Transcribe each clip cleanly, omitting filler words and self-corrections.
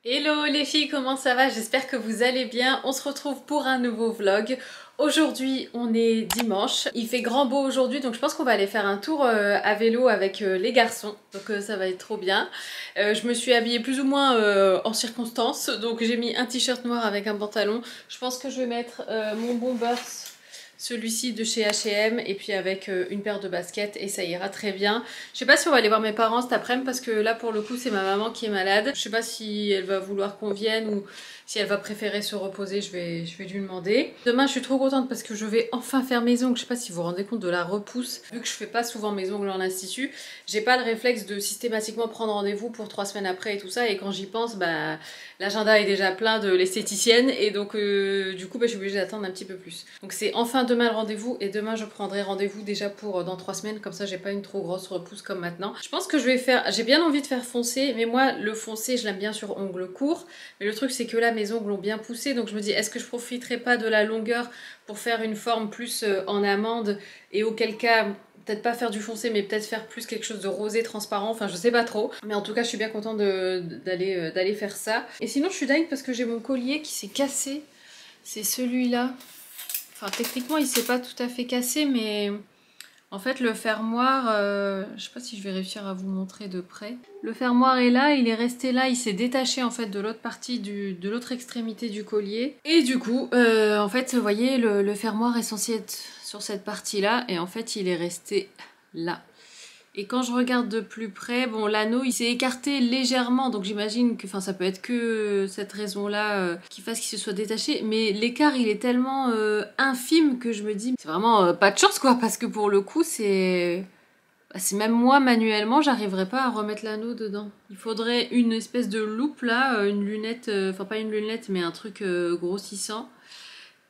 Hello les filles, comment ça va? J'espère que vous allez bien. On se retrouve pour un nouveau vlog. Aujourd'hui on est dimanche, il fait grand beau aujourd'hui donc je pense qu'on va aller faire un tour à vélo avec les garçons, donc ça va être trop bien. Je me suis habillée plus ou moins en circonstance, donc j'ai mis un t-shirt noir avec un pantalon. Je pense que je vais mettre mon Bombers, celui-ci de chez H&M, et puis avec une paire de baskets et ça ira très bien. Je sais pas si on va aller voir mes parents cet après-midi parce que là pour le coup c'est ma maman qui est malade. Je sais pas si elle va vouloir qu'on vienne ou si elle va préférer se reposer, je vais lui demander. Demain je suis trop contente parce que je vais enfin faire mes ongles. Je sais pas si vous vous rendez compte de la repousse. Vu que je fais pas souvent mes ongles en institut, j'ai pas le réflexe de systématiquement prendre rendez-vous pour 3 semaines après et tout ça. Et quand j'y pense, bah l'agenda est déjà plein de l'esthéticienne et donc du coup bah, je suis obligée d'attendre un petit peu plus. Donc c'est enfin demain le rendez-vous et demain je prendrai rendez-vous déjà pour dans 3 semaines, comme ça j'ai pas une trop grosse repousse comme maintenant. Je pense que je vais faire, j'ai bien envie de faire foncé, mais moi le foncé je l'aime bien sur ongles courts, mais le truc c'est que là mes ongles ont bien poussé, donc je me dis est-ce que je profiterai pas de la longueur pour faire une forme plus en amande, et auquel cas peut-être pas faire du foncé mais peut-être faire plus quelque chose de rosé transparent, enfin je sais pas trop, mais en tout cas je suis bien contente d'aller faire ça. Et sinon je suis dingue parce que j'ai mon collier qui s'est cassé, c'est celui-là. Enfin techniquement il s'est pas tout à fait cassé, mais en fait le fermoir, je sais pas si je vais réussir à vous montrer de près. Le fermoir est là, il est resté là, il s'est détaché en fait de l'autre partie, de l'autre extrémité du collier. Et du coup, en fait, vous voyez, le fermoir est censé être sur cette partie-là, et en fait il est resté là. Et quand je regarde de plus près, bon l'anneau il s'est écarté légèrement, donc j'imagine que ça peut être que cette raison-là qui fasse qu'il se soit détaché, mais l'écart il est tellement infime que je me dis c'est vraiment pas de chance quoi, parce que pour le coup c'est même moi manuellement j'arriverais pas à remettre l'anneau dedans. Il faudrait une espèce de loupe là, une lunette, enfin pas une lunette mais un truc grossissant.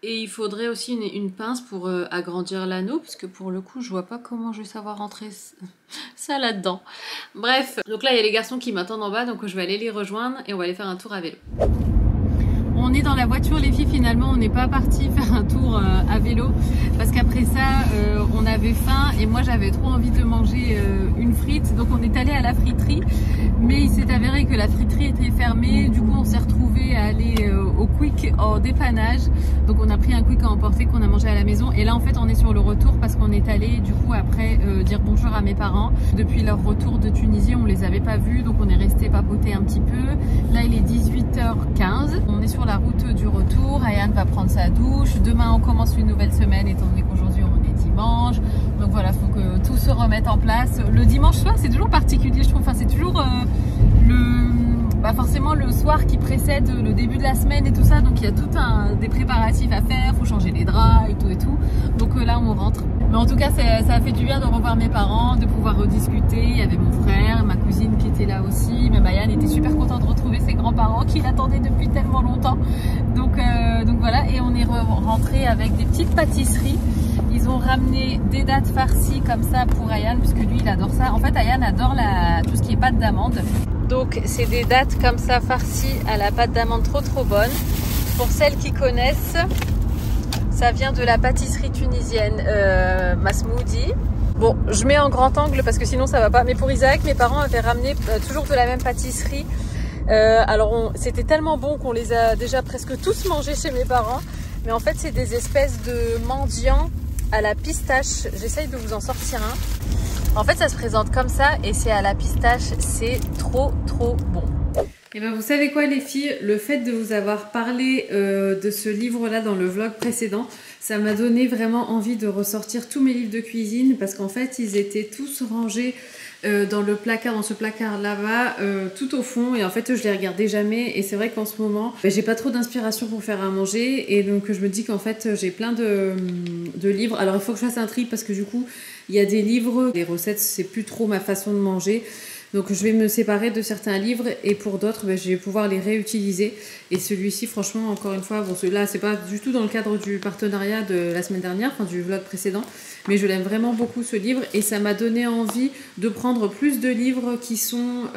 Et il faudrait aussi une pince pour agrandir l'anneau, parce que pour le coup, je vois pas comment je vais savoir rentrer ça là-dedans. Bref, donc là, il y a les garçons qui m'attendent en bas, donc je vais aller les rejoindre et on va aller faire un tour à vélo. On est dans la voiture les filles, finalement on n'est pas parti faire un tour à vélo parce qu'après ça on avait faim et moi j'avais trop envie de manger une frite, donc on est allé à la friterie, mais il s'est avéré que la friterie était fermée. Du coup on s'est retrouvé à aller au Quick en dépannage, donc on a pris un Quick à emporter qu'on a mangé à la maison, et là en fait on est sur le retour parce qu'on est allé du coup après dire bonjour à mes parents. Depuis leur retour de Tunisie on les avait pas vus, donc on est resté papoter un petit peu. Là il est 18h15, on est sur la route du retour. Ayane va prendre sa douche. Demain on commence une nouvelle semaine étant donné qu'aujourd'hui on est dimanche. Donc voilà, faut que tout se remette en place. Le dimanche soir c'est toujours particulier je trouve, enfin c'est toujours forcément le soir qui précède le début de la semaine et tout ça, donc il y a tout des préparatifs à faire, faut changer les draps et tout. Donc là on rentre. Mais en tout cas ça a fait du bien de revoir mes parents, de pouvoir rediscuter. Il y avait mon frère, ma cousine qui était là aussi, même Ayane était super contente de retrouver ses grands-parents qui l'attendaient depuis tellement longtemps. Donc voilà, et on est rentré avec des petites pâtisseries. Ils ont ramené des dattes farcies comme ça pour Ayane, puisque lui il adore ça. En fait Ayane adore tout ce qui est pâte d'amande. Donc c'est des dattes comme ça farcies à la pâte d'amande trop bonne. Pour celles qui connaissent, ça vient de la pâtisserie tunisienne Masmoudi. Bon, je mets en grand angle parce que sinon ça va pas. Mais pour Isaac, mes parents avaient ramené toujours de la même pâtisserie. Alors c'était tellement bon qu'on les a déjà presque tous mangés chez mes parents. Mais en fait c'est des espèces de mendiants à la pistache. J'essaye de vous en sortir un. En fait ça se présente comme ça et c'est à la pistache, c'est trop bon. Et ben vous savez quoi les filles, le fait de vous avoir parlé de ce livre là dans le vlog précédent, ça m'a donné vraiment envie de ressortir tous mes livres de cuisine, parce qu'en fait ils étaient tous rangés dans le placard, dans ce placard là-bas, tout au fond, et en fait je les regardais jamais. Et c'est vrai qu'en ce moment j'ai pas trop d'inspiration pour faire à manger, et donc je me dis qu'en fait j'ai plein de livres. Alors il faut que je fasse un tri parce que du coup il y a des livres, les recettes c'est plus trop ma façon de manger. Donc je vais me séparer de certains livres, et pour d'autres je vais pouvoir les réutiliser. Et celui-ci franchement encore une fois, bon celui-là c'est pas du tout dans le cadre du partenariat de la semaine dernière, enfin du vlog précédent, mais je l'aime vraiment beaucoup ce livre, et ça m'a donné envie de prendre plus de livres qui sont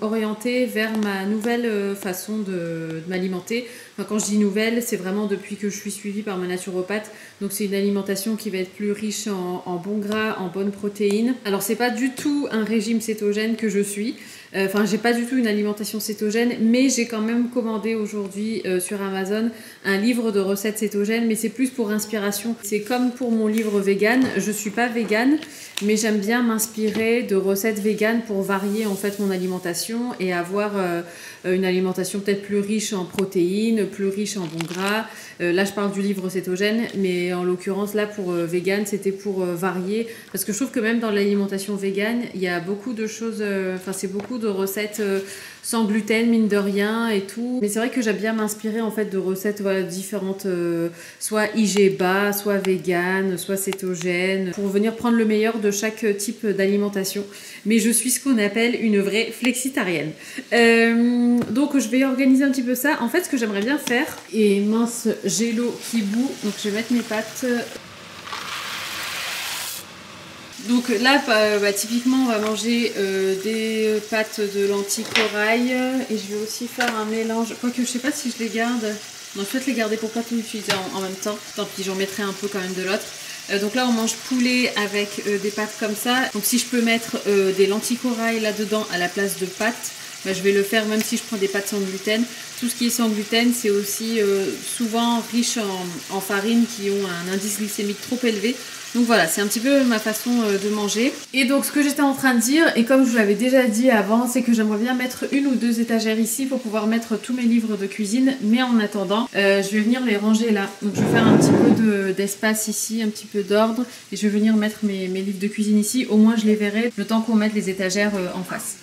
orientés vers ma nouvelle façon de m'alimenter. Enfin, quand je dis nouvelle, c'est vraiment depuis que je suis suivie par ma naturopathe. Donc c'est une alimentation qui va être plus riche en bons gras, en bonnes protéines. Alors c'est pas du tout un régime cétogène que je suis, Enfin, j'ai pas du tout une alimentation cétogène, mais j'ai quand même commandé aujourd'hui sur Amazon un livre de recettes cétogènes, mais c'est plus pour inspiration. C'est comme pour mon livre vegan, je suis pas végane, mais j'aime bien m'inspirer de recettes véganes pour varier en fait mon alimentation et avoir une alimentation peut-être plus riche en protéines, plus riche en bons gras. Là, je parle du livre cétogène, mais en l'occurrence, là, pour vegan, c'était pour varier. Parce que je trouve que même dans l'alimentation végane, il y a beaucoup de choses, enfin, c'est beaucoup de recettes sans gluten, mine de rien et tout. Mais c'est vrai que j'aime bien m'inspirer en fait de recettes voilà, différentes, soit IG bas, soit vegan, soit cétogène, pour venir prendre le meilleur de chaque type d'alimentation. Mais je suis ce qu'on appelle une vraie flexitarienne. Donc je vais organiser un petit peu ça. En fait, ce que j'aimerais bien faire, et mince, j'ai l'eau qui bout, donc je vais mettre mes pâtes. Donc là, typiquement, on va manger des pâtes de lentilles corail. Et je vais aussi faire un mélange. Quoique, je sais pas si je les garde. Non, je vais peut-être les garder pour pas tout utiliser en même temps. Tant pis, j'en mettrai un peu quand même de l'autre. Donc là, on mange poulet avec des pâtes comme ça. Donc si je peux mettre des lentilles corail là-dedans à la place de pâtes, bah, je vais le faire même si je prends des pâtes sans gluten. Tout ce qui est sans gluten, c'est aussi souvent riche en farine qui ont un indice glycémique trop élevé. Donc voilà, c'est un petit peu ma façon de manger. Et donc ce que j'étais en train de dire, et comme je vous l'avais déjà dit avant, c'est que j'aimerais bien mettre une ou deux étagères ici pour pouvoir mettre tous mes livres de cuisine. Mais en attendant, je vais venir les ranger là. Donc je vais faire un petit peu d'espace ici, un petit peu d'ordre. Et je vais venir mettre mes livres de cuisine ici. Au moins je les verrai le temps qu'on mette les étagères en face.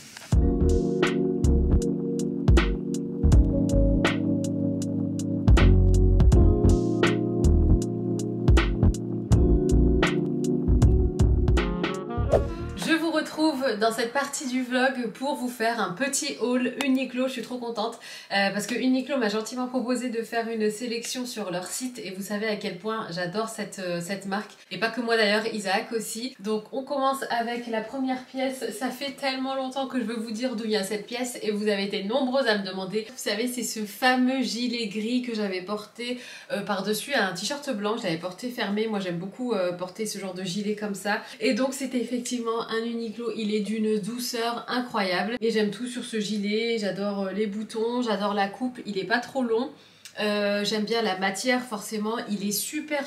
Dans cette partie du vlog pour vous faire un petit haul Uniqlo. Je suis trop contente parce que Uniqlo m'a gentiment proposé de faire une sélection sur leur site et vous savez à quel point j'adore cette marque et pas que moi d'ailleurs, Isaac aussi. Donc on commence avec la première pièce. Ça fait tellement longtemps que je veux vous dire d'où vient cette pièce et vous avez été nombreuses à me demander. Vous savez, c'est ce fameux gilet gris que j'avais porté par-dessus un t-shirt blanc. Je l'avais porté fermé. Moi j'aime beaucoup porter ce genre de gilet comme ça et donc c'était effectivement un Uniqlo. Il est d'une douceur incroyable et j'aime tout sur ce gilet. J'adore les boutons, j'adore la coupe, il est pas trop long. J'aime bien la matière forcément, il est super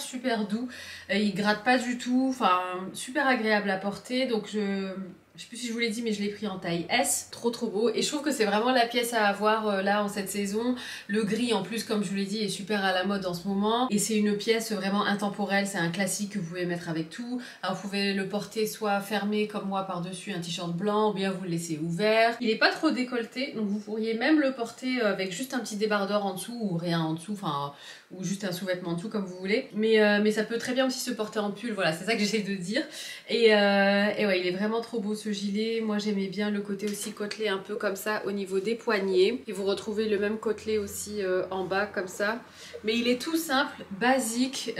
doux, il gratte pas du tout, enfin super agréable à porter. Donc je sais plus si je vous l'ai dit mais je l'ai pris en taille S, trop beau et je trouve que c'est vraiment la pièce à avoir là en cette saison. Le gris en plus comme je vous l'ai dit est super à la mode en ce moment et c'est une pièce vraiment intemporelle, c'est un classique que vous pouvez mettre avec tout. Alors vous pouvez le porter soit fermé comme moi par dessus un t-shirt blanc ou bien vous le laissez ouvert. Il est pas trop décolleté donc vous pourriez même le porter avec juste un petit débardeur en dessous ou rien en dessous, enfin ou juste un sous-vêtement en dessous comme vous voulez, mais ça peut très bien aussi se porter en pull, voilà c'est ça que j'essaie de dire et ouais il est vraiment trop beau ce gilet. Moi j'aimais bien le côté aussi côtelé un peu comme ça au niveau des poignets et vous retrouvez le même côtelé aussi en bas comme ça, mais il est tout simple, basique,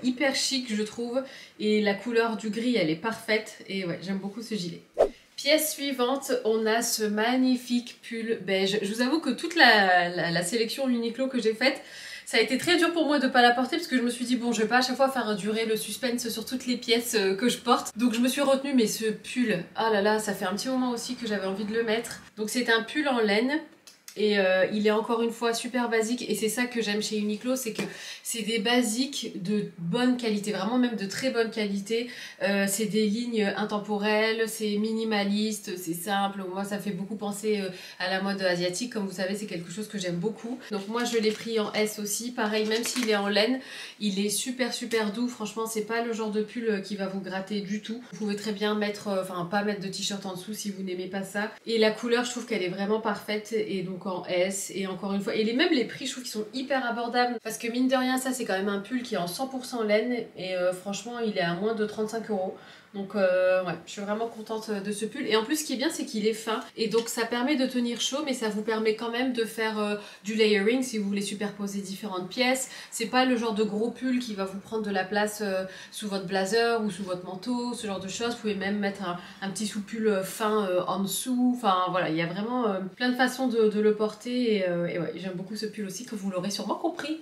hyper chic je trouve et la couleur du gris elle est parfaite et ouais j'aime beaucoup ce gilet. Pièce suivante, on a ce magnifique pull beige. Je vous avoue que toute la sélection Uniqlo que j'ai faite, ça a été très dur pour moi de ne pas la porter parce que je me suis dit bon je vais pas à chaque fois faire durer le suspense sur toutes les pièces que je porte. Donc je me suis retenue, mais ce pull, ah là là, ça fait un petit moment aussi que j'avais envie de le mettre. Donc c'est un pull en laine. Et il est encore une fois super basique et c'est ça que j'aime chez Uniqlo, c'est que c'est des basiques de bonne qualité, vraiment même de très bonne qualité. C'est des lignes intemporelles, c'est minimaliste, c'est simple. Moi ça fait beaucoup penser à la mode asiatique, comme vous savez c'est quelque chose que j'aime beaucoup. Donc moi je l'ai pris en S aussi, pareil même s'il est en laine, il est super doux. Franchement c'est pas le genre de pull qui va vous gratter du tout. Vous pouvez très bien mettre, enfin pas mettre de t-shirt en dessous si vous n'aimez pas ça. Et la couleur je trouve qu'elle est vraiment parfaite et donc en S et encore une fois et même les prix je trouve qu'ils sont hyper abordables parce que mine de rien ça c'est quand même un pull qui est en 100% laine et franchement il est à moins de 35 €. Donc ouais, je suis vraiment contente de ce pull. Et en plus ce qui est bien c'est qu'il est fin et donc ça permet de tenir chaud mais ça vous permet quand même de faire du layering si vous voulez superposer différentes pièces. C'est pas le genre de gros pull qui va vous prendre de la place sous votre blazer ou sous votre manteau, ce genre de choses. Vous pouvez même mettre un petit sous-pull fin en dessous. Enfin voilà, il y a vraiment plein de façons de le porter et ouais, j'aime beaucoup ce pull aussi, que vous l'aurez sûrement compris.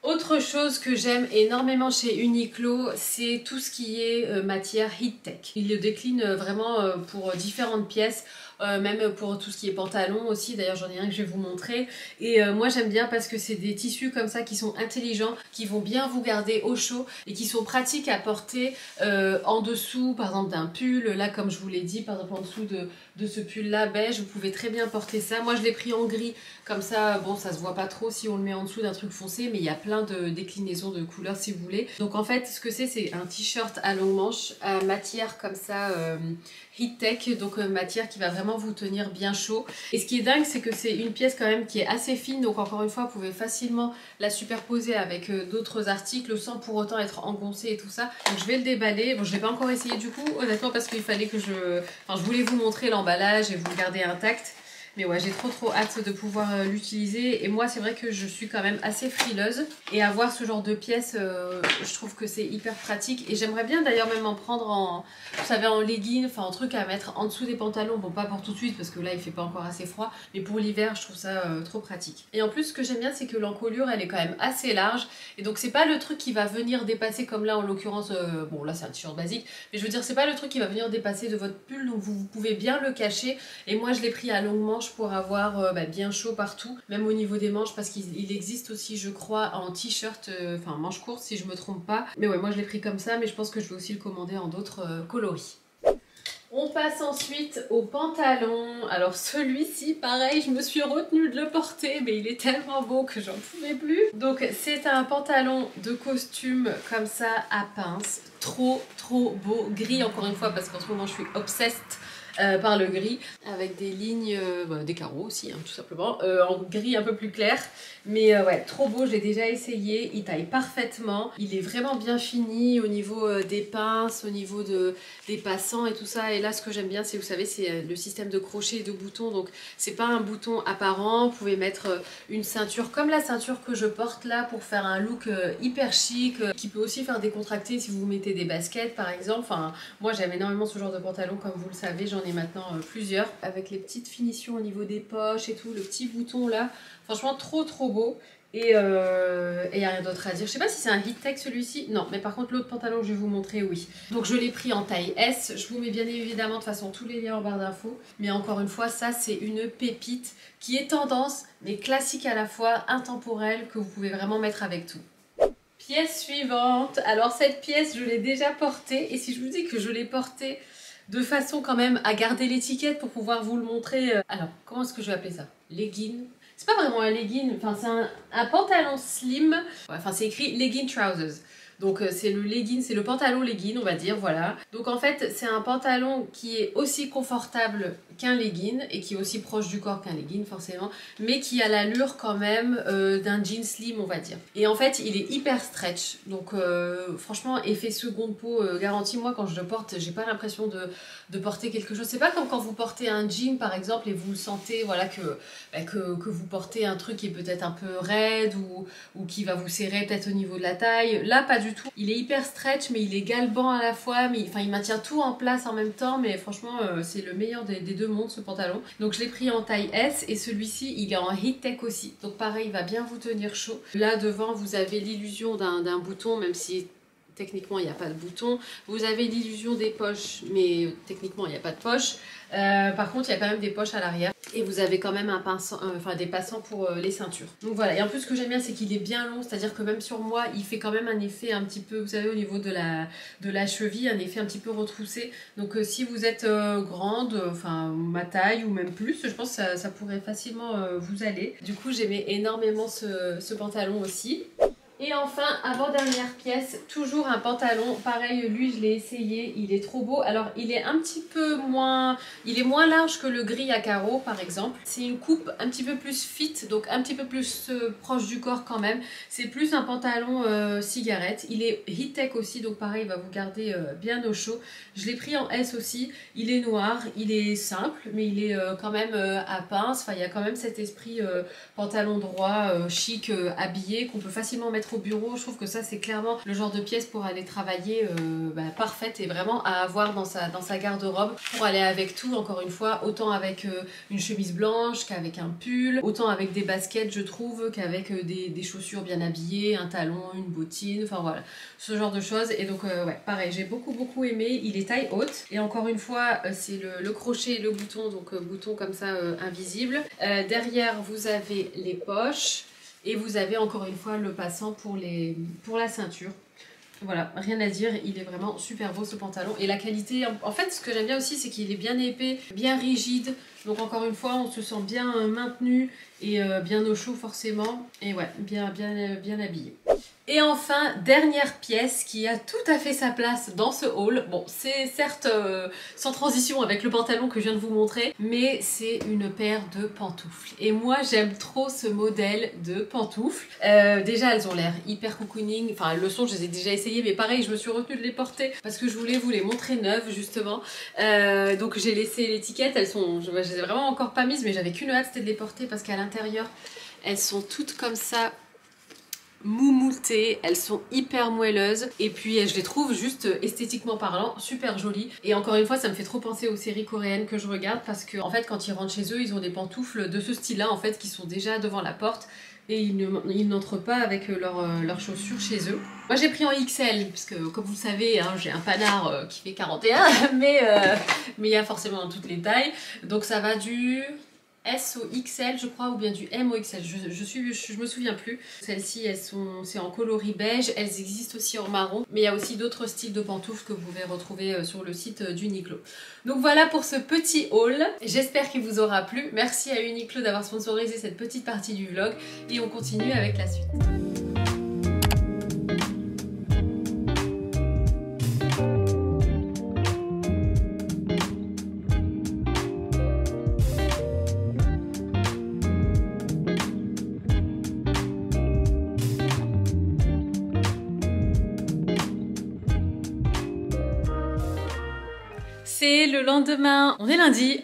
Autre chose que j'aime énormément chez Uniqlo, c'est tout ce qui est matière heat tech. Ils le déclinent vraiment pour différentes pièces. même pour tout ce qui est pantalon aussi. D'ailleurs j'en ai un que je vais vous montrer. Et moi j'aime bien parce que c'est des tissus comme ça qui sont intelligents, qui vont bien vous garder au chaud et qui sont pratiques à porter en dessous par exemple d'un pull. Là comme je vous l'ai dit, par exemple en dessous de ce pull là beige, vous pouvez très bien porter ça. Moi je l'ai pris en gris, comme ça bon ça se voit pas trop si on le met en dessous d'un truc foncé, mais il y a plein de déclinaisons de couleurs si vous voulez. Donc en fait ce que c'est un t-shirt à longue manche à matière comme ça Heat Tech, donc matière qui va vraiment vous tenir bien chaud. Et ce qui est dingue c'est que c'est une pièce quand même qui est assez fine, donc encore une fois vous pouvez facilement la superposer avec d'autres articles sans pour autant être engoncé et tout ça. Donc je vais le déballer. Bon je l'ai pas encore essayé du coup honnêtement parce qu'il fallait que je voulais vous montrer l'emballage et vous le garder intact. Mais ouais, j'ai trop hâte de pouvoir l'utiliser. Et moi, c'est vrai que je suis quand même assez frileuse. Et avoir ce genre de pièces, je trouve que c'est hyper pratique. Et j'aimerais bien d'ailleurs même en prendre en, vous savez, en legging, enfin en truc à mettre en dessous des pantalons. Bon, pas pour tout de suite parce que là, il fait pas encore assez froid. Mais pour l'hiver, je trouve ça trop pratique. Et en plus, ce que j'aime bien, c'est que l'encolure, elle est quand même assez large. Et donc, c'est pas le truc qui va venir dépasser comme là, en l'occurrence, bon là, c'est un t-shirt basique. Mais je veux dire, c'est pas le truc qui va venir dépasser de votre pull. Donc, vous pouvez bien le cacher. Et moi, je l'ai pris à longue manche pour avoir bien chaud partout, même au niveau des manches, parce qu'il existe aussi je crois en t-shirt, enfin manche courte si je me trompe pas, mais ouais moi je l'ai pris comme ça, mais je pense que je vais aussi le commander en d'autres coloris. On passe ensuite au pantalon. Alors celui-ci, pareil, je me suis retenue de le porter, mais il est tellement beau que j'en pouvais plus. Donc c'est un pantalon de costume comme ça à pince, trop beau, gris encore une fois parce qu'en ce moment je suis obsessed par le gris, avec des lignes, des carreaux aussi, hein, tout simplement, en gris un peu plus clair. Mais ouais, trop beau, je l'ai déjà essayé, il taille parfaitement, il est vraiment bien fini au niveau des pinces, au niveau des passants et tout ça. Et là, ce que j'aime bien, c'est, vous savez, c'est le système de crochet et de boutons, donc c'est pas un bouton apparent. Vous pouvez mettre une ceinture comme la ceinture que je porte là pour faire un look hyper chic, qui peut aussi faire décontracter si vous mettez des baskets par exemple. Enfin, moi j'aime énormément ce genre de pantalon, comme vous le savez, j'en ai maintenant plusieurs, avec les petites finitions au niveau des poches et tout, le petit bouton là, franchement trop beau. Et il n'y a rien d'autre à dire. Je sais pas si c'est un Heat Tech celui-ci. Non, mais par contre l'autre pantalon que je vais vous montrer, oui. Donc je l'ai pris en taille S. Je vous mets bien évidemment de toute façon tous les liens en barre d'infos. Mais encore une fois, ça c'est une pépite qui est tendance, mais classique à la fois, intemporelle, que vous pouvez vraiment mettre avec tout. Pièce suivante. Alors cette pièce, je l'ai déjà portée. Et si je vous dis que je l'ai portée de façon quand même à garder l'étiquette pour pouvoir vous le montrer. Alors, comment est-ce que je vais appeler ça? Legging. C'est pas vraiment un legging, enfin c'est un pantalon slim. Enfin c'est écrit legging trousers. Donc c'est le legging, c'est le pantalon legging on va dire, voilà. Donc en fait c'est un pantalon qui est aussi confortable qu'un legging et qui est aussi proche du corps qu'un legging forcément, mais qui a l'allure quand même d'un jean slim on va dire. Et en fait il est hyper stretch, donc franchement effet seconde peau garanti. Moi quand je le porte j'ai pas l'impression de porter quelque chose. C'est pas comme quand vous portez un jean par exemple et vous sentez voilà que vous portez un truc qui est peut-être un peu raide ou qui va vous serrer peut-être au niveau de la taille. Là pas du tout. Il est hyper stretch mais il est galbant à la fois, mais enfin il maintient tout en place en même temps, mais franchement c'est le meilleur des deux mondes ce pantalon. Donc je l'ai pris en taille S et celui-ci il est en Heat Tech aussi. Donc pareil il va bien vous tenir chaud. Là devant vous avez l'illusion d'un bouton, même si techniquement il n'y a pas de bouton. Vous avez l'illusion des poches, mais techniquement il n'y a pas de poche. Par contre il y a quand même des poches à l'arrière. Et vous avez quand même un pinceau, des passants pour les ceintures. Donc voilà, et en plus ce que j'aime bien c'est qu'il est bien long, c'est-à-dire que même sur moi il fait quand même un effet un petit peu, vous savez au niveau de la cheville, un effet un petit peu retroussé. Donc si vous êtes grande, enfin ma taille ou même plus, je pense que ça pourrait facilement vous aller. Du coup j'aimais énormément ce pantalon aussi. Et enfin, avant-dernière pièce, toujours un pantalon. Pareil, lui, je l'ai essayé, il est trop beau. Alors, il est un petit peu moins... Il est moins large que le gris à carreaux, par exemple. C'est une coupe un petit peu plus fit, donc un petit peu plus proche du corps quand même. C'est plus un pantalon cigarette. Il est Heat Tech aussi, donc pareil, il va vous garder bien au chaud. Je l'ai pris en S aussi. Il est noir, il est simple, mais il est quand même à pince. Enfin, il y a quand même cet esprit pantalon droit, chic, habillé, qu'on peut facilement mettre être au bureau, je trouve que ça c'est clairement le genre de pièce pour aller travailler parfaite et vraiment à avoir dans sa garde-robe pour aller avec tout, encore une fois, autant avec une chemise blanche qu'avec un pull, autant avec des baskets je trouve qu'avec des chaussures bien habillées, un talon, une bottine, enfin voilà, ce genre de choses. Et donc ouais, pareil, j'ai beaucoup aimé, il est taille haute et encore une fois c'est le crochet et le bouton, donc bouton comme ça invisible. Derrière vous avez les poches et vous avez encore une fois le passant pour la ceinture. Voilà, rien à dire, il est vraiment super beau ce pantalon. Et la qualité, en fait ce que j'aime bien aussi c'est qu'il est bien épais, bien rigide. Donc encore une fois on se sent bien maintenu et bien au chaud forcément. Et ouais, bien habillé. Et enfin, dernière pièce qui a tout à fait sa place dans ce haul. Bon, c'est certes sans transition avec le pantalon que je viens de vous montrer, mais c'est une paire de pantoufles. Et moi, j'aime trop ce modèle de pantoufles. Déjà, elles ont l'air hyper cocooning. Enfin, elles le sont, je les ai déjà essayées, mais pareil, je me suis retenue de les porter parce que je voulais vous les montrer neuves, justement. Donc, j'ai laissé l'étiquette. Elles sont, je les ai vraiment encore pas mises, mais j'avais qu'une hâte, c'était de les porter parce qu'à l'intérieur, elles sont toutes comme ça, moumoutées, elles sont hyper moelleuses et puis je les trouve juste esthétiquement parlant super jolies. Et encore une fois ça me fait trop penser aux séries coréennes que je regarde parce que en fait quand ils rentrent chez eux ils ont des pantoufles de ce style là en fait qui sont déjà devant la porte et ils n'entrent pas avec leurs chaussures chez eux. Moi j'ai pris en XL parce que comme vous le savez hein, j'ai un panard qui fait 41 mais il y a forcément toutes les tailles, donc ça va du S au XL je crois ou bien du M au XL, je me souviens plus. Celles-ci c'est en coloris beige, elles existent aussi en marron, mais il y a aussi d'autres styles de pantoufles que vous pouvez retrouver sur le site d'Uniqlo. Donc voilà pour ce petit haul, j'espère qu'il vous aura plu. Merci à Uniqlo d'avoir sponsorisé cette petite partie du vlog et on continue avec la suite. C'est le lendemain, on est lundi,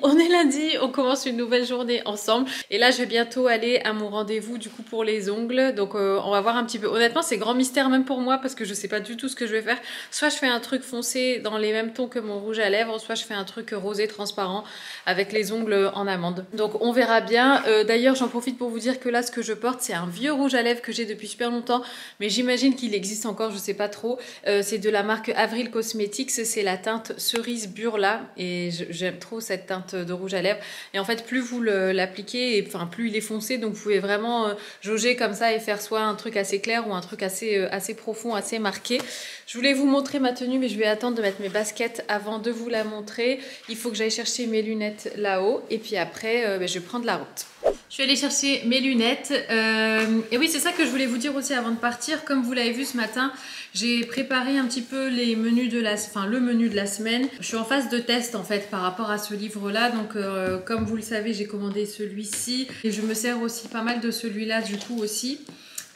on commence une nouvelle journée ensemble et là je vais bientôt aller à mon rendez-vous du coup pour les ongles, donc on va voir un petit peu. Honnêtement c'est grand mystère même pour moi parce que je sais pas du tout ce que je vais faire. Soit je fais un truc foncé dans les mêmes tons que mon rouge à lèvres, soit je fais un truc rosé transparent avec les ongles en amande. Donc on verra bien. D'ailleurs j'en profite pour vous dire que là ce que je porte c'est un vieux rouge à lèvres que j'ai depuis super longtemps, mais j'imagine qu'il existe encore, je sais pas trop. C'est de la marque Avril Cosmetics, c'est la teinte cerise burla et j'aime trop cette teinte de rouge à lèvres. Et en fait plus vous l'appliquez, enfin plus il est foncé, donc vous pouvez vraiment jauger comme ça et faire soit un truc assez clair ou un truc assez profond, assez marqué. Je voulais vous montrer ma tenue mais je vais attendre de mettre mes baskets avant de vous la montrer. Il faut que j'aille chercher mes lunettes là-haut et puis après je vais prendre la route. Je suis allée chercher mes lunettes et oui c'est ça que je voulais vous dire aussi avant de partir. Comme vous l'avez vu ce matin, j'ai préparé un petit peu les menus de le menu de la semaine. Je suis en phase de test en fait par rapport à ce livre là, donc comme vous le savez j'ai commandé celui-ci et je me sers aussi pas mal de celui-là du coup aussi.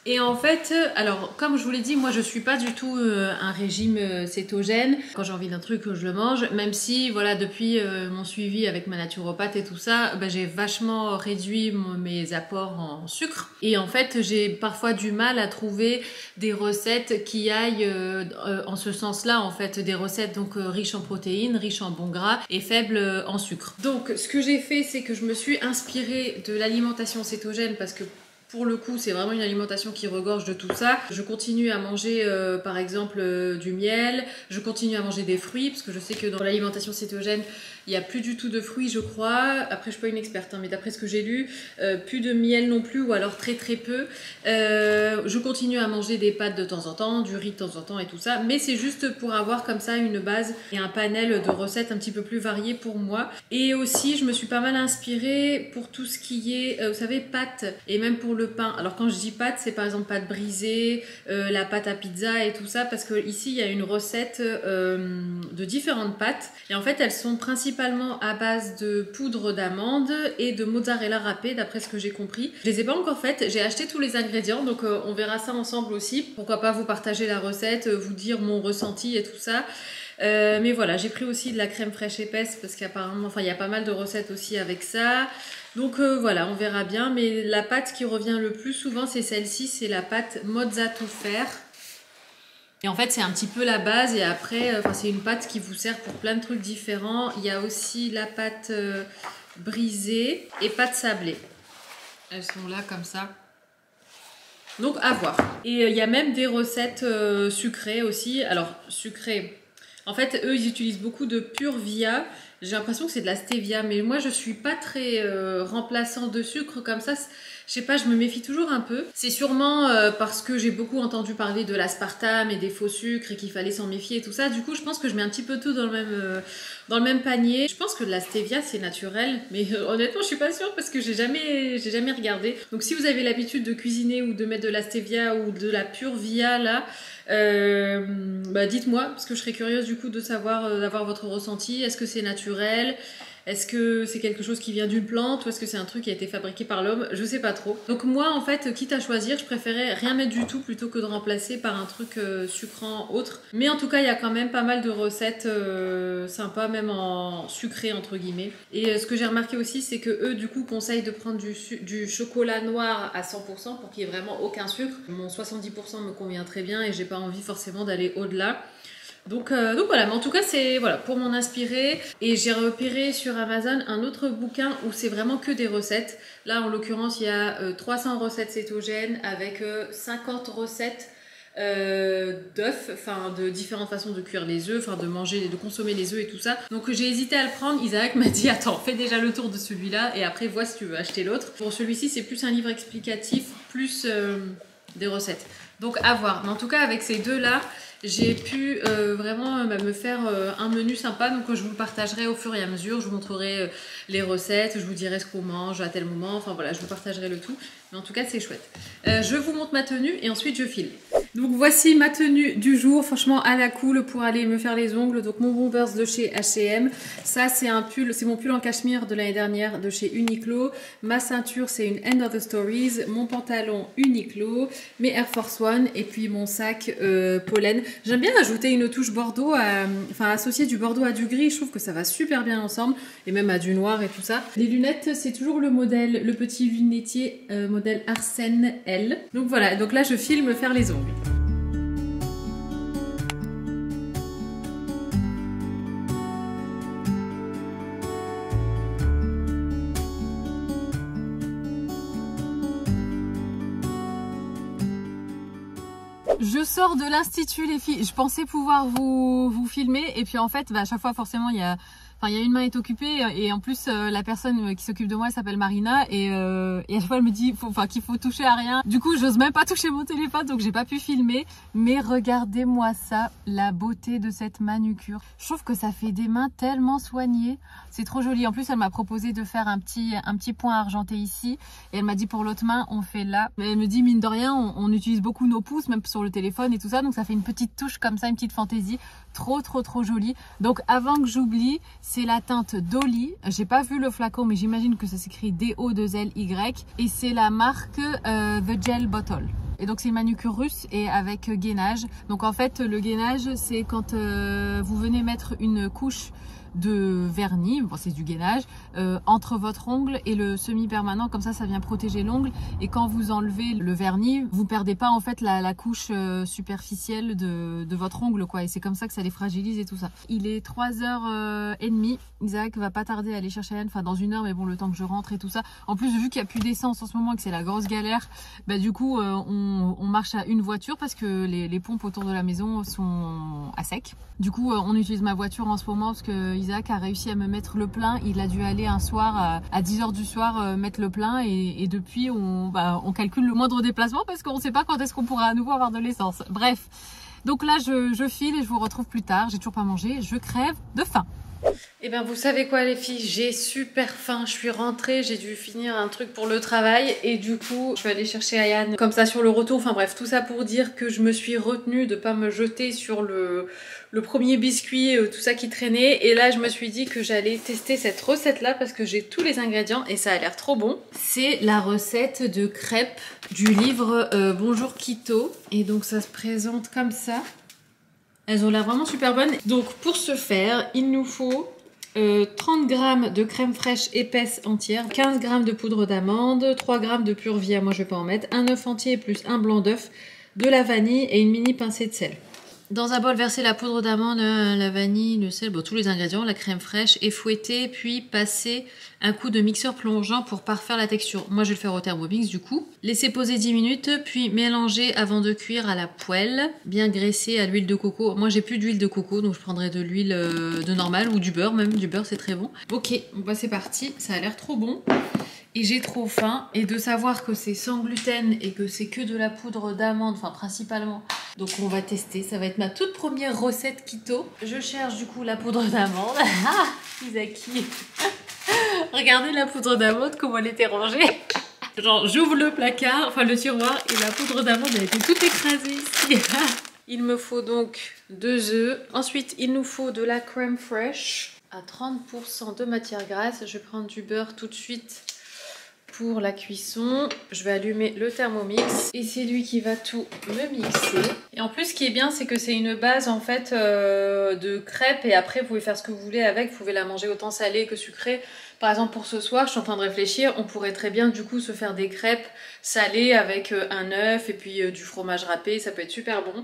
Et en fait, alors comme je vous l'ai dit, moi je suis pas du tout un régime cétogène. Quand j'ai envie d'un truc, je le mange. Même si, voilà, depuis mon suivi avec ma naturopathe et tout ça, j'ai vachement réduit mes apports en sucre. Et en fait, j'ai parfois du mal à trouver des recettes qui aillent en ce sens-là. En fait, des recettes donc riches en protéines, riches en bons gras et faibles en sucre. Donc, ce que j'ai fait, c'est que je me suis inspirée de l'alimentation cétogène parce que pour le coup, c'est vraiment une alimentation qui regorge de tout ça. Je continue à manger par exemple du miel, je continue à manger des fruits parce que je sais que dans l'alimentation cétogène, il n'y a plus du tout de fruits, je crois. Après, je ne suis pas une experte, hein, mais d'après ce que j'ai lu, plus de miel non plus, ou alors très peu. Je continue à manger des pâtes de temps en temps, du riz de temps en temps et tout ça. Mais c'est juste pour avoir comme ça une base et un panel de recettes un petit peu plus variées pour moi. Et aussi, je me suis pas mal inspirée pour tout ce qui est, vous savez, pâtes et même pour le pain. Alors quand je dis pâtes, c'est par exemple pâte brisée, la pâte à pizza et tout ça, parce que ici il y a une recette de différentes pâtes. Et en fait, elles sont principalement à base de poudre d'amande et de mozzarella râpée d'après ce que j'ai compris. Je les ai pas encore faites, j'ai acheté tous les ingrédients donc on verra ça ensemble aussi. Pourquoi pas vous partager la recette, vous dire mon ressenti et tout ça. Mais voilà, j'ai pris aussi de la crème fraîche épaisse parce qu'apparemment, enfin il y a pas mal de recettes aussi avec ça. Donc voilà, on verra bien. Mais la pâte qui revient le plus souvent, c'est celle-ci, c'est la pâte Mozza tout faire. Et en fait, c'est un petit peu la base et après, c'est une pâte qui vous sert pour plein de trucs différents. Il y a aussi la pâte brisée et pâte sablée. Elles sont là comme ça. Donc à voir. Et il y a même des recettes sucrées aussi. Alors sucrées, en fait eux ils utilisent beaucoup de pure via. J'ai l'impression que c'est de la stevia, mais moi je suis pas très remplaçant de sucre comme ça. Je sais pas, je me méfie toujours un peu. C'est sûrement parce que j'ai beaucoup entendu parler de l'aspartame et des faux sucres et qu'il fallait s'en méfier et tout ça. Du coup, je pense que je mets un petit peu tout dans le même panier. Je pense que de la stevia, c'est naturel. Mais honnêtement, je suis pas sûre parce que j'ai jamais regardé. Donc si vous avez l'habitude de cuisiner ou de mettre de la stevia ou de la pure via là, dites-moi parce que je serais curieuse du coup de savoir, d'avoir votre ressenti. Est-ce que c'est naturel ? Est-ce que c'est quelque chose qui vient d'une plante ou est-ce que c'est un truc qui a été fabriqué par l'homme? Je sais pas trop. Donc moi en fait, quitte à choisir, je préférais rien mettre du tout plutôt que de remplacer par un truc sucrant autre. Mais en tout cas, il y a quand même pas mal de recettes sympas, même en sucré entre guillemets. Et ce que j'ai remarqué aussi, c'est que eux du coup conseillent de prendre du chocolat noir à 100% pour qu'il n'y ait vraiment aucun sucre. Mon 70% me convient très bien et j'ai pas envie forcément d'aller au-delà. Donc voilà, mais en tout cas c'est voilà, pour m'en inspirer. Et j'ai repéré sur Amazon un autre bouquin où c'est vraiment que des recettes. Là en l'occurrence il y a 300 recettes cétogènes avec 50 recettes d'œufs, enfin de différentes façons de cuire les œufs, enfin de manger, de consommer les œufs et tout ça. Donc j'ai hésité à le prendre. Isaac m'a dit attends, fais déjà le tour de celui-là et après vois si tu veux acheter l'autre. Pour celui-ci c'est plus un livre explicatif, plus des recettes. Donc à voir. Mais en tout cas avec ces deux-là, j'ai pu vraiment me faire un menu sympa. Donc je vous le partagerai au fur et à mesure. Je vous montrerai les recettes, je vous dirai ce qu'on mange à tel moment. Enfin voilà, je vous partagerai le tout. Mais en tout cas c'est chouette. Je vous montre ma tenue et ensuite je file. Donc voici ma tenue du jour, franchement à la cool pour aller me faire les ongles. Donc mon Bombers de chez H&M. Ça c'est un pull, c'est mon pull en cachemire de l'année dernière de chez Uniqlo. Ma ceinture c'est une End of the Stories. Mon pantalon Uniqlo. Mes Air Force One et puis mon sac Pollen. J'aime bien ajouter une touche bordeaux, enfin associer du bordeaux à du gris. Je trouve que ça va super bien ensemble et même à du noir et tout ça. Les lunettes c'est toujours le modèle, le petit lunetier modèle Arsène L. Donc voilà, donc là je file me faire les ongles. Je sors de l'institut les filles, je pensais pouvoir vous filmer et puis en fait à chaque fois forcément il y a une main est occupée et en plus la personne qui s'occupe de moi elle s'appelle Marina et à chaque fois elle me dit qu'il faut toucher à rien. Du coup j'ose même pas toucher mon téléphone donc j'ai pas pu filmer. Mais regardez-moi ça, la beauté de cette manucure. Je trouve que ça fait des mains tellement soignées. C'est trop joli. En plus elle m'a proposé de faire un petit point argenté ici et elle m'a dit pour l'autre main on fait là. Mais elle me dit mine de rien on utilise beaucoup nos pouces même sur le téléphone et tout ça donc ça fait une petite touche comme ça, une petite fantaisie. Trop jolie. Donc avant que j'oublie, c'est la teinte Dolly. J'ai pas vu le flacon mais j'imagine que ça s'écrit D-O-2-L-Y et c'est la marque The Gel Bottle. Et donc c'est une manucure russe et avec gainage. Donc en fait le gainage c'est quand vous venez mettre une couche de vernis, bon, c'est du gainage, entre votre ongle et le semi-permanent, comme ça vient protéger l'ongle et quand vous enlevez le vernis, vous perdez pas en fait la couche superficielle de votre ongle quoi et c'est comme ça que ça les fragilise et tout ça. Il est 3h30, Isaac va pas tarder à aller chercher Anne, enfin dans 1 heure mais bon le temps que je rentre et tout ça. En plus vu qu'il n'y a plus d'essence en ce moment et que c'est la grosse galère, bah du coup on marche à une voiture parce que les pompes autour de la maison sont à sec. Du coup on utilise ma voiture en ce moment parce que Isaac a réussi à me mettre le plein. Il a dû aller un soir à 10h du soir mettre le plein et depuis on calcule le moindre déplacement parce qu'on ne sait pas quand est-ce qu'on pourra à nouveau avoir de l'essence. Bref, donc là je file et je vous retrouve plus tard. J'ai toujours pas mangé, je crève de faim. Et bien vous savez quoi les filles, j'ai super faim, je suis rentrée, j'ai dû finir un truc pour le travail et du coup je vais aller chercher Ayane comme ça sur le retour, enfin bref tout ça pour dire que je me suis retenue de pas me jeter sur le premier biscuit, tout ça qui traînait et là je me suis dit que j'allais tester cette recette là parce que j'ai tous les ingrédients et ça a l'air trop bon. C'est la recette de crêpes du livre Bonjour Keto et donc ça se présente comme ça. Elles ont l'air vraiment super bonnes. Donc pour ce faire, il nous faut 30 g de crème fraîche épaisse entière, 15 g de poudre d'amande, 3 g de purvia, moi je vais pas en mettre, un œuf entier plus un blanc d'œuf, de la vanille et une mini pincée de sel. Dans un bol, versez la poudre d'amande, la vanille, le sel, bon, tous les ingrédients, la crème fraîche et fouettez, puis passez un coup de mixeur plongeant pour parfaire la texture. Moi, je vais le faire au Thermomix du coup. Laissez poser 10 minutes, puis mélangez avant de cuire à la poêle, bien graissé à l'huile de coco. Moi, j'ai plus d'huile de coco, donc je prendrai de l'huile de normale ou du beurre, même du beurre, c'est très bon. Ok, bon, c'est parti, ça a l'air trop bon. Et j'ai trop faim, et de savoir que c'est sans gluten et que c'est que de la poudre d'amande, enfin principalement. Donc on va tester, ça va être ma toute première recette keto. Je cherche du coup la poudre d'amande. Ah, Isaki. Regardez la poudre d'amande, comment elle était rangée. Genre j'ouvre le placard, enfin le tiroir, et la poudre d'amande a été toute écrasée ici. Il me faut donc 2 œufs. Ensuite il nous faut de la crème fraîche à 30% de matière grasse. Je vais prendre du beurre tout de suite. Pour la cuisson, je vais allumer le Thermomix et c'est lui qui va tout me mixer. Et en plus, ce qui est bien, c'est que c'est une base en fait de crêpes et après vous pouvez faire ce que vous voulez avec. Vous pouvez la manger autant salée que sucrée. Par exemple, pour ce soir, je suis en train de réfléchir, on pourrait très bien du coup se faire des crêpes salées avec un œuf et puis du fromage râpé, ça peut être super bon.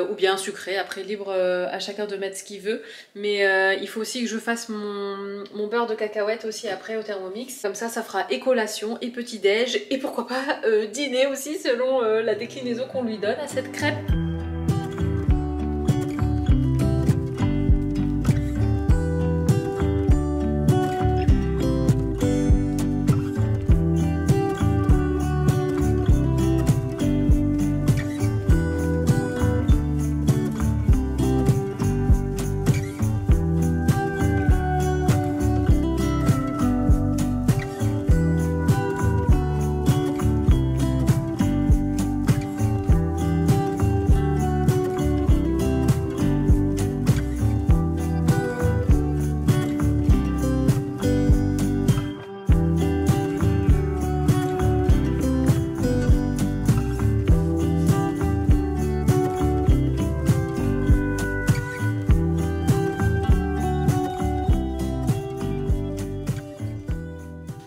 Ou bien sucré, après libre à chacun de mettre ce qu'il veut. Mais il faut aussi que je fasse mon beurre de cacahuète aussi après au Thermomix. Comme ça fera et collation et petit-déj et pourquoi pas dîner aussi selon la déclinaison qu'on lui donne à cette crêpe.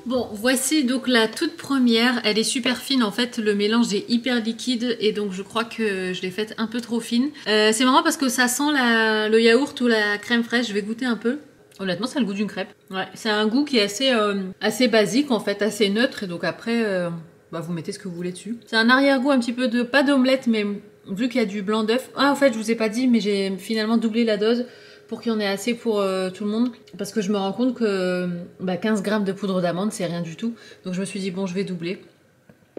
Bon, voici donc la toute première, elle est super fine en fait, le mélange est hyper liquide et donc je crois que je l'ai faite un peu trop fine. C'est marrant parce que ça sent le yaourt ou la crème fraîche, je vais goûter un peu. Honnêtement, ça a le goût d'une crêpe. Ouais, c'est un goût qui est assez basique en fait, assez neutre et donc après, vous mettez ce que vous voulez dessus. C'est un arrière-goût un petit peu de, pas d'omelette mais vu qu'il y a du blanc d'œuf. Ah en fait, je vous ai pas dit mais j'ai finalement doublé la dose. Pour qu'il y en ait assez pour tout le monde. Parce que je me rends compte que 15 g de poudre d'amande, c'est rien du tout. Donc je me suis dit, bon, je vais doubler.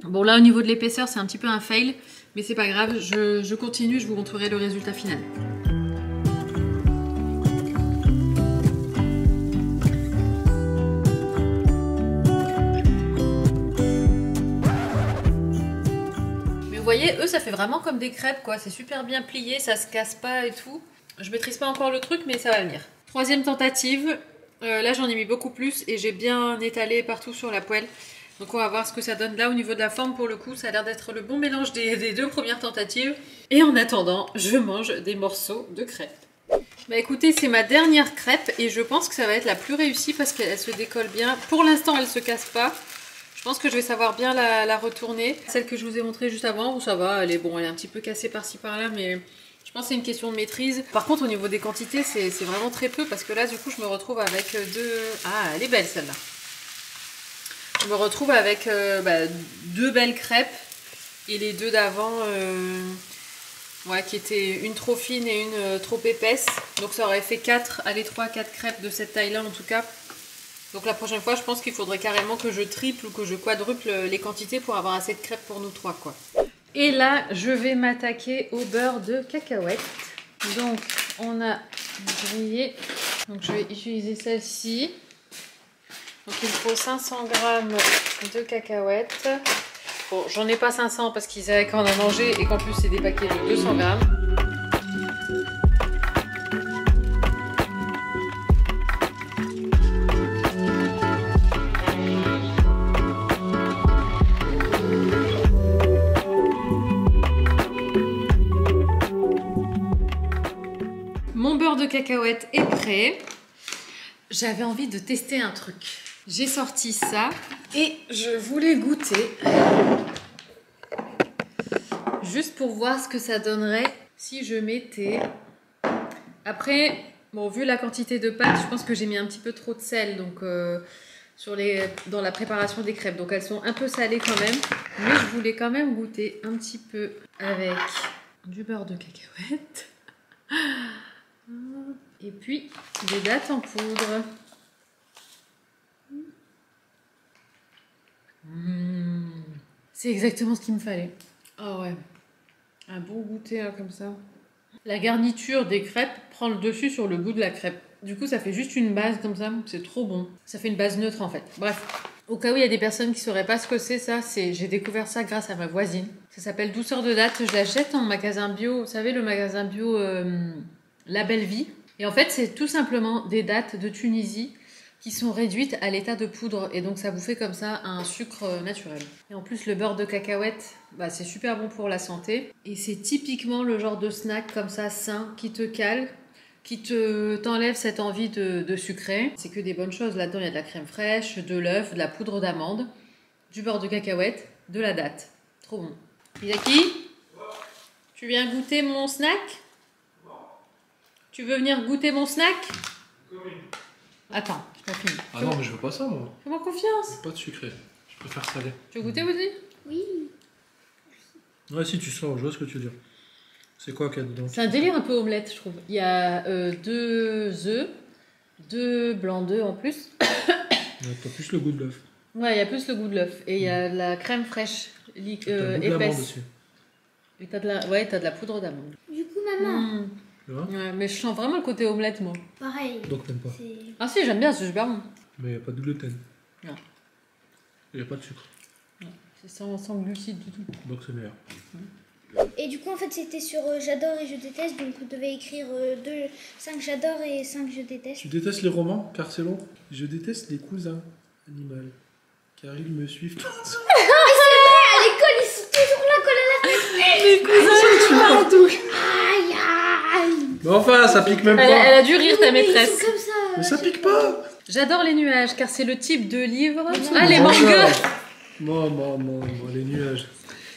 Bon, là, au niveau de l'épaisseur, c'est un petit peu un fail. Mais c'est pas grave, je continue, je vous montrerai le résultat final. Mais vous voyez, eux, ça fait vraiment comme des crêpes, quoi. C'est super bien plié, ça se casse pas et tout. Je maîtrise pas encore le truc, mais ça va venir. Troisième tentative. Là, j'en ai mis beaucoup plus et j'ai bien étalé partout sur la poêle. Donc, on va voir ce que ça donne là au niveau de la forme. Pour le coup, ça a l'air d'être le bon mélange des deux premières tentatives. Et en attendant, je mange des morceaux de crêpes. Bah écoutez, c'est ma dernière crêpe et je pense que ça va être la plus réussie parce qu'elle se décolle bien. Pour l'instant, elle se casse pas. Je pense que je vais savoir bien la retourner. Celle que je vous ai montrée juste avant, ça va, elle est un petit peu cassée par-ci par-là, mais... Je pense que c'est une question de maîtrise. Par contre, au niveau des quantités, c'est vraiment très peu parce que là, du coup, je me retrouve avec deux... Ah, elle est belle celle-là. Je me retrouve avec 2 belles crêpes et les deux d'avant qui étaient une trop fine et une trop épaisse. Donc ça aurait fait 4 crêpes de cette taille-là en tout cas. Donc la prochaine fois, je pense qu'il faudrait carrément que je triple ou que je quadruple les quantités pour avoir assez de crêpes pour nous trois, quoi. Et là, je vais m'attaquer au beurre de cacahuète. Donc, on a grillé. Donc, je vais utiliser celle-ci. Donc, il faut 500 g de cacahuètes. Bon, j'en ai pas 500 parce qu'ils avaient qu'à en manger et qu'en plus, c'est des paquets de 200 g. cacahuètes est prêt. J'avais envie de tester un truc. J'ai sorti ça et je voulais goûter. Juste pour voir ce que ça donnerait si je mettais... Après, bon, vu la quantité de pâtes, je pense que j'ai mis un petit peu trop de sel donc, dans la préparation des crêpes. Donc elles sont un peu salées quand même. Mais je voulais quand même goûter un petit peu avec du beurre de cacahuète. Et puis des dattes en poudre. C'est exactement ce qu'il me fallait. Ah ouais, un bon goûter là, comme ça. La garniture des crêpes prend le dessus sur le goût de la crêpe. Du coup, ça fait juste une base comme ça, c'est trop bon. Ça fait une base neutre en fait. Bref, au cas où il y a des personnes qui ne sauraient pas ce que c'est ça, j'ai découvert ça grâce à ma voisine. Ça s'appelle Douceur de dattes. Je l'achète en magasin bio. Vous savez, le magasin bio La Belle Vie. Et en fait, c'est tout simplement des dattes de Tunisie qui sont réduites à l'état de poudre. Et donc, ça vous fait comme ça un sucre naturel. Et en plus, le beurre de cacahuète, bah, c'est super bon pour la santé. Et c'est typiquement le genre de snack comme ça, sain, qui te cale, qui t'enlève cette envie de sucrer. C'est que des bonnes choses. Là-dedans, il y a de la crème fraîche, de l'œuf, de la poudre d'amande, du beurre de cacahuète, de la date. Trop bon. Isaki, tu viens goûter mon snack? Tu veux venir goûter mon snack? Attends, j'ai pas fini. Ah non, mais je veux pas ça, moi. Fais-moi confiance. Pas de sucré. Je préfère salé. Tu veux goûter aussi? Oui. Ouais, si tu sens, je vois ce que tu veux dire. C'est quoi qu'il y a dedans? C'est un délire un peu omelette, je trouve. Il y a 2 œufs, 2 blancs d'œufs en plus. Ouais, t'as plus le goût de l'œuf. Ouais, il y a plus le goût de l'œuf. Et il y a de la crème fraîche, T'as le goût de l'amande aussi. Et t'as de la poudre d'amande. Du coup, maman. Tu vois? Ouais, mais je sens vraiment le côté omelette, moi. Pareil. Donc t'aimes pas. Ah si, j'aime bien, c'est super bon. Mais il n'y a pas de gluten. Non. Il n'y a pas de sucre. C'est sans glucides du tout. Donc c'est meilleur. Et du coup, en fait, c'était sur j'adore et je déteste. Donc, vous devez écrire 5 j'adore et 5 je déteste. Tu détestes les romans, car c'est long. Je déteste les cousins animaux, car ils me suivent tous. À l'école, ils sont toujours là, collés à la tête. Les cousins, partout. Aïe, aïe. Mais enfin, ça pique même elle pas. a dû rire, ta Mais ils maîtresse. sont comme ça. Mais ça pique pas. J'adore les nuages, car c'est le type de livre... non. Ah, les mangas. Moi, les nuages.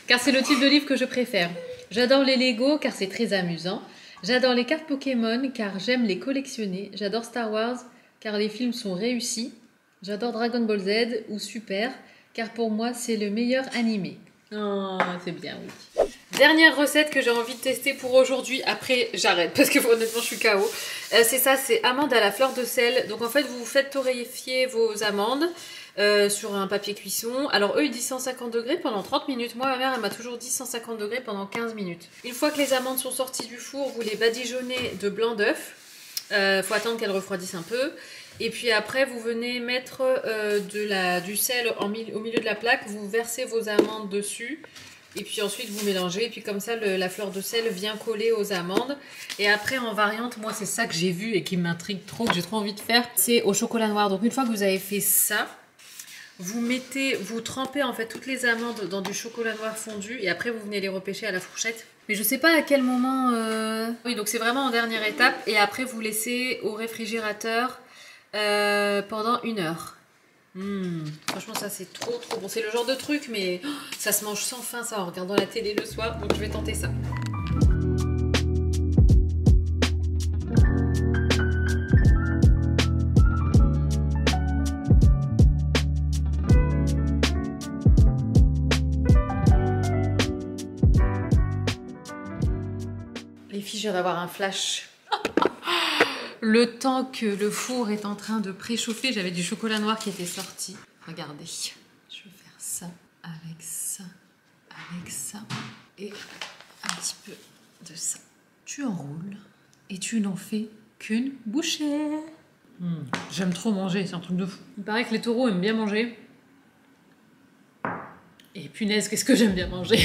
Car c'est le type de livre que je préfère. J'adore les Lego, car c'est très amusant. J'adore les cartes Pokémon, car j'aime les collectionner. J'adore Star Wars, car les films sont réussis. J'adore Dragon Ball Z ou Super, car pour moi, c'est le meilleur animé. Oh, c'est bien, oui. Dernière recette que j'ai envie de tester pour aujourd'hui. Après, j'arrête, parce que honnêtement, je suis KO. C'est ça, c'est amandes à la fleur de sel. Donc en fait, vous faites torréfier vos amandes sur un papier cuisson. Alors eux, ils disent 150 degrés pendant 30 minutes. Moi, ma mère, elle m'a toujours dit 150 degrés pendant 15 minutes. Une fois que les amandes sont sorties du four, vous les badigeonnez de blanc d'œuf. Faut attendre qu'elles refroidissent un peu. Et puis après, vous venez mettre du sel au milieu de la plaque. Vous versez vos amandes dessus. Et puis ensuite, vous mélangez. Et puis comme ça, la fleur de sel vient coller aux amandes. Et après, en variante, moi, c'est ça que j'ai vu et qui m'intrigue trop, que j'ai trop envie de faire. C'est au chocolat noir. Donc une fois que vous avez fait ça, vous trempez en fait toutes les amandes dans du chocolat noir fondu. Et après, vous venez les repêcher à la fourchette. Mais je sais pas à quel moment... Oui, donc c'est vraiment en dernière étape. Et après, vous laissez au réfrigérateur pendant 1 heure. Franchement, ça c'est trop bon. C'est le genre de truc, mais ça se mange sans faim, ça, en regardant la télé le soir. Donc je vais tenter ça. Les filles, je viens d'avoir un flash. Le temps que le four est en train de préchauffer, j'avais du chocolat noir qui était sorti. Regardez, je vais faire ça, avec ça, et un petit peu de ça. Tu enroules et tu n'en fais qu'une bouchée. J'aime trop manger, c'est un truc de fou. Il paraît que les taureaux aiment bien manger. Et punaise, qu'est-ce que j'aime bien manger.